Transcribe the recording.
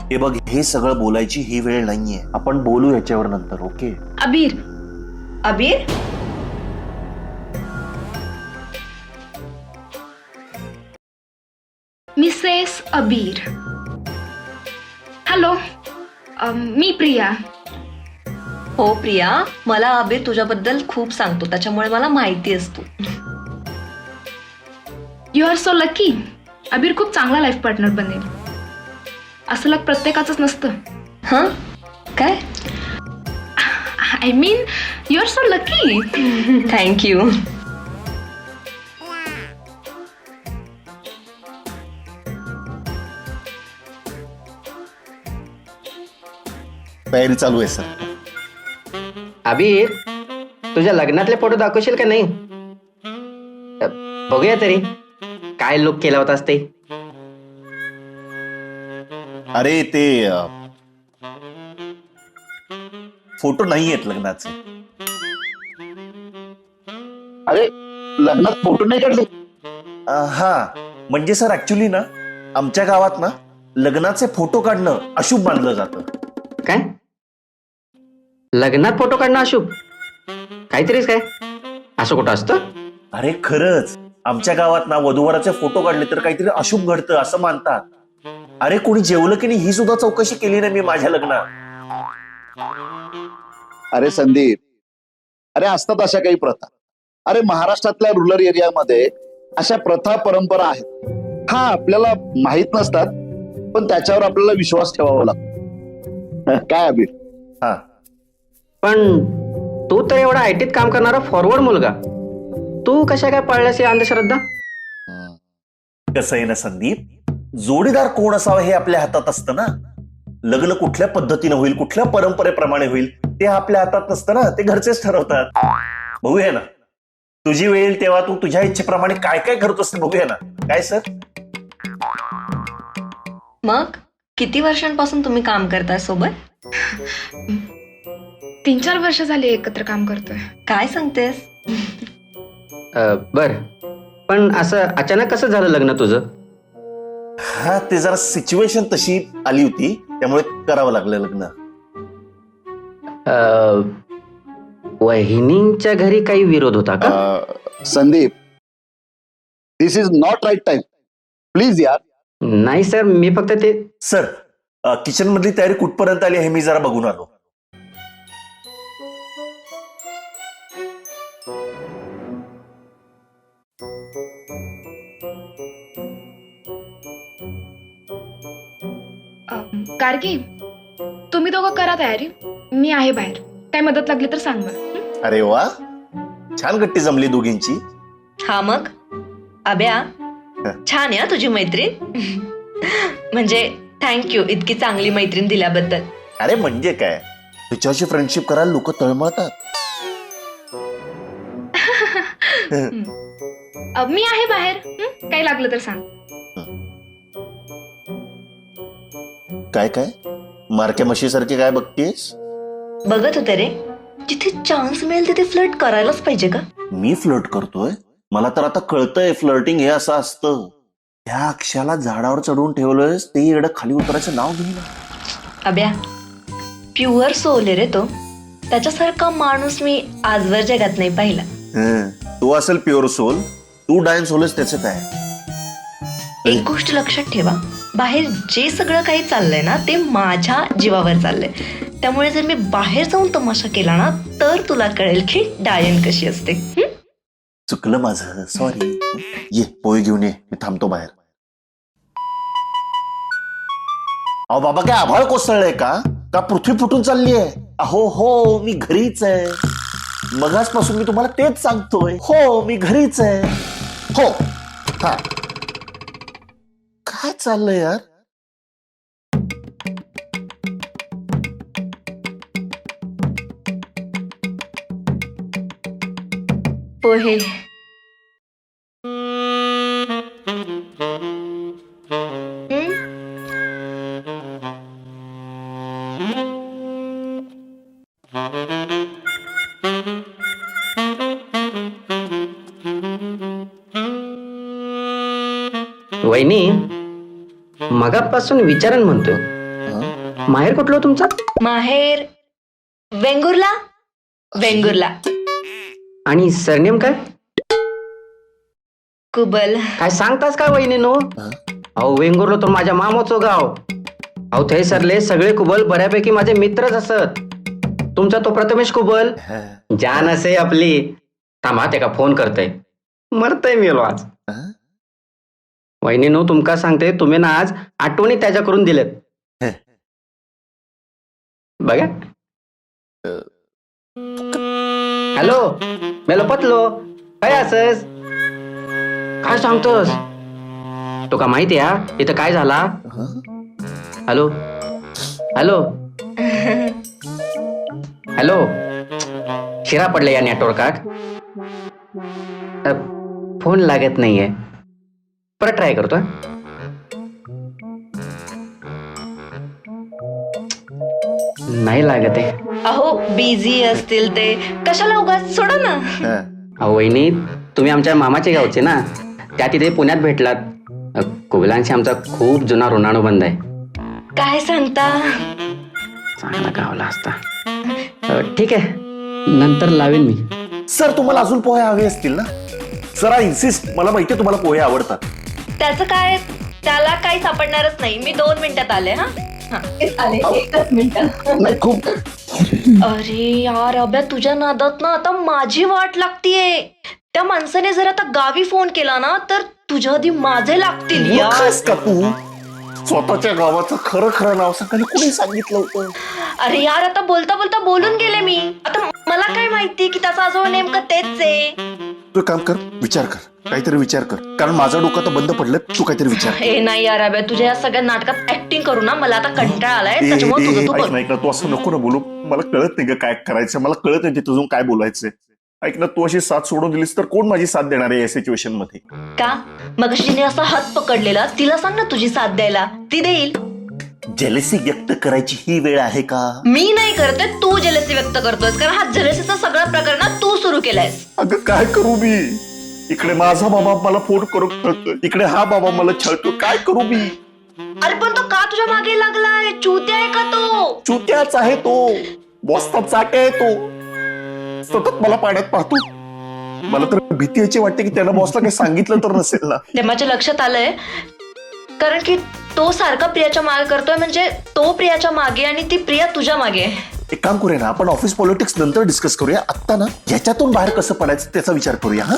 हे बघ, हे सगळं बोलायची ही वेळ नाहीये. आपण बोलू याच्यावर नंतर. ओके? अबीर. अबीर, मिसेस अबीर. हॅलो, मी प्रिया. हो प्रिया, मला अबीर तुझ्याबद्दल खूप सांगतो, त्याच्यामुळे मला माहिती असतो. You are so lucky. अबीर खूप चांगला लाईफ पार्टनर बनेल. असं लक प्रत्येकाचंच नसतं. हा काय? I mean you are so lucky. Thank you. तयारी चालू आहे सर. अबीर, तुझ्या लग्नातले फोटो दाखवशील का नाही? बघूया तरी काय लुक केला होतास ते. अरे ते फोटो नाही आहेत लग्नाचे. अरे लग्नात फोटो नाही काढले? हा म्हणजे सर ऍक्च्युली ना आमच्या गावात ना लग्नाचे फोटो काढणं अशुभ मानलं जातं. काय? लग्नात फोटो काढणं अशुभ? काहीतरीच काय? असं कुठं असतं? अरे खरंच, आमच्या गावात ना वधूवराचे फोटो काढले तर काहीतरी अशुभ घडतं असं मानतात. अरे कोणी जेवलं की नाही ही सुद्धा चौकशी केली नाही मी माझ्या लग्नात. अरे संदीप, अरे असतात अशा काही प्रथा. अरे महाराष्ट्रातल्या रुरल एरियामध्ये अशा प्रथा परंपरा आहेत. हा आपल्याला माहित नसतात, पण त्याच्यावर आपल्याला विश्वास ठेवावा लागतो. काय अबीर? हा, पण तू तर एवढा आयटीत काम करणारा फॉरवर्ड मुलगा, तू कशा काय पाळल्यास ही अंधश्रद्धा? कसं आहे ना संदीप, जोडीदार कोण असावं हे आपल्या हातात असतं ना. लग्न कुठल्या पद्धतीनं होईल, कुठल्या परंपरेप्रमाणे होईल ते आपल्या हातात नसतं ना, ते घरचेच ठरवतात. बघूया ना, तुझी वेळ येईल तेव्हा तू तुझ्या इच्छेप्रमाणे काय काय करतोस ते बघूया ना. काय सर? मग किती वर्षांपासून तुम्ही काम करताय सोबत? 3-4 वर्ष झाली एकत्र काम करतोय. काय सांगतेस? बर, पण असं अचानक कसं झालं लग्न तुझं? हा, ते जरा सिच्युएशन तशी आली होती त्यामुळे करावं लागलं लग्न. वहिनींच्या घरी काही विरोध होता का? Sandeep, this is not right time. Please यार. नाही सर, मी फक्त ते. सर, किचन मधली तयारी कुठपर्यंत आली हे मी जरा बघून आलो. गार्गी, तुम्ही दोघं करा तयारी. मी आहे बाहेर. काय मदत लागली तर सांग मला. अरे वा, छान गट्टी जमली दोघींची. हा मग अभ्या, छान आहे हा तुझी मैत्रीण. म्हणजे थँक्यू इतकी चांगली मैत्रीण दिल्याबद्दल. अरे म्हणजे काय, तिच्याशी फ्रेंडशिप करायला लोक तळमळतात. मी आहे बाहेर. काही लागलं तर सांग. काय काय मारक्या म्हशीसारखे काय बघतेस? बघत होते रे, जिथे चान्स मिळेल तिथे फ्लर्ट करायलाच पाहिजे का? मी फ्लर्ट करतोय? मला तर आता कळतंय फ्लर्टिंग हे असं असतं. त्या अक्षाला झाडावर चढवून ठेवलंयस ते येडं खाली उतरायचं नाव घेईना. अभ्या, प्युअर सोल आहे रे तो. त्याच्यासारखा माणूस मी आजवर जगात नाही पाहिला. तो असेल प्युअर सोल, तू डायन्स होलस त्याचं काय? एक गोष्ट लक्षात ठेवा, बाहेर जे सगळं काही चाललंय ना ते माझ्या जीवावर चाललंय. त्यामुळे जर मी बाहेर जाऊन तमाशा केला ना तर तुला कळेल की डायन कशी असते. चुकलं माझं, सॉरी. ये पोहे घेऊन ये, मी थांबतो बाहेर. अहो बाबा, काय आभाळ कोसळलंय का पृथ्वी फुटून चाललीये? अहो हो, मी घरीच आहे. मगाचपासून मी तुम्हाला तेच सांगतोय. हो, मी घरीच आहे. हो. हा, काय चाललंय यार? पोहे. वहिनी मगापासून विचारन म्हणतो, माहेर कुठलं हो तुमचं? माहेर वेंगुर्ला. वेंगुर्ला. आणि सरनेम काय? कुबल. काय सांगतास का वहिनी नो? अहो वेंगुर्ला तर माझ्या मामाचं गाव. अहो थे सरले सगळे कुबल बऱ्यापैकी माझे मित्रच असत. तुमचा तो प्रथमेश कुबल जान असे आपली. थांबा ते का फोन करतय, मरतय मेलो आज. वहिनी नो तुमका सांगते, तुम्ही ना आज आठवणी त्याच्या करून दिलेत बघा. हॅलो मेलो पतलो, काय असस? काय सांगतोस? तुका माहिती आहे इथं काय झाला? हॅलो हॅलो हॅलो, शिरा पडले या नेटवर्कात, फोन लागत नाहीये. परत ट्राय करतो. नाही लागत आहे. अहो बिझी असतील ते, कशाला उगाच सोडा ना. अहो वहिनी तुम्ही आमच्या मामाचे गावचे ना, त्या तिथे पुण्यात भेटलात. कुबलांशी आमचा खूप जुना ऋणानुबंध आहे. काय सांगता? चांगला गावला असता. ठीक आहे, नंतर लावेन मी. सर तुम्हाला अजून पोहे हवे असतील ना? सर आय इन्सिस्ट, मला माहितीये तुम्हाला पोहे आवडतात. त्याचं काय, त्याला काही सापडणारच नाही. मी 2 मिनिटात आले. हा आले, 1 मिनिट. नाही खूप. अरे यार अभ्या, तुझ्या नादात ना आता माझी वाट लागतीये. त्या माणसाने जर आता गावी फोन केला ना तर तुझ्या आधी माझे लागतील मूर्ख यार. आहेस का तू? स्वतःच्या गावाचं खरं खरं नाव सांगायला कुणी सांगितलं होतं? अरे यार आता बोलता बोलता बोलून गेले मी. आता मला काय माहिती की त्याचा आजोबा नेमकं तेच आहे. तू काम कर, विचार कर, काहीतरी विचार कर, कारण माझं डोकं तर बंद पडलं. तू काहीतरी विचार. हे नाही यार अभ्या, तुझ्या या सगळ्या नाटकात ऍक्टिंग करू ना मला आता कंटाळा आलाय. त्याच्यामुळे तुझं तू बघ. ऐक ना, तू असं नको ना बोलू. मला कळत नाही ग काय करायचं, मला कळत नाही तिथं काय बोलायचंय. ऐक ना, तू अशी साथ सोडून दिलीस तर कोण माझी साथ देणार आहे या सिच्युएशन मध्ये? का मग तिने असा हात पकडलेला, तिला सांग ना तुझी साथ द्यायला, ती देईल. जेलसी व्यक्त करायची ही वेळ आहे का? मी नाही करते, तू जेलसी व्यक्त करतोयस, कारण हा जेलसीचा सगळा प्रकार ना तू सुरू केलायस. अगं काय करू मी? इकडे माझा बाबा मला फोन करून छळतोय, इकडे हा बाबा मला छळतो. काय करू मी? अरे पण तो का तुझ्या मागे लागलाय? चुत्या आहे का तो? चुत्याच आहे तो, बॉसचा चाटे आहे तो. सतत मला पाण्यात पाहतो. मला तर भीती याची वाटते की त्याला बॉसला काही सांगितलं तर नसेल ना. ते माझ्या लक्षात आलंय, कारण की तो सारखा प्रियाच्या मागे करतोय. म्हणजे तो प्रियाच्या मागे आणि ती प्रिया तुझ्या मागे. एक काम करूया ना, आपण ऑफिस पॉलिटिक्स नंतर डिस्कस करूया. आत्ता ना याच्यातून बाहेर कसं पडायचं त्याचा विचार करूया. हा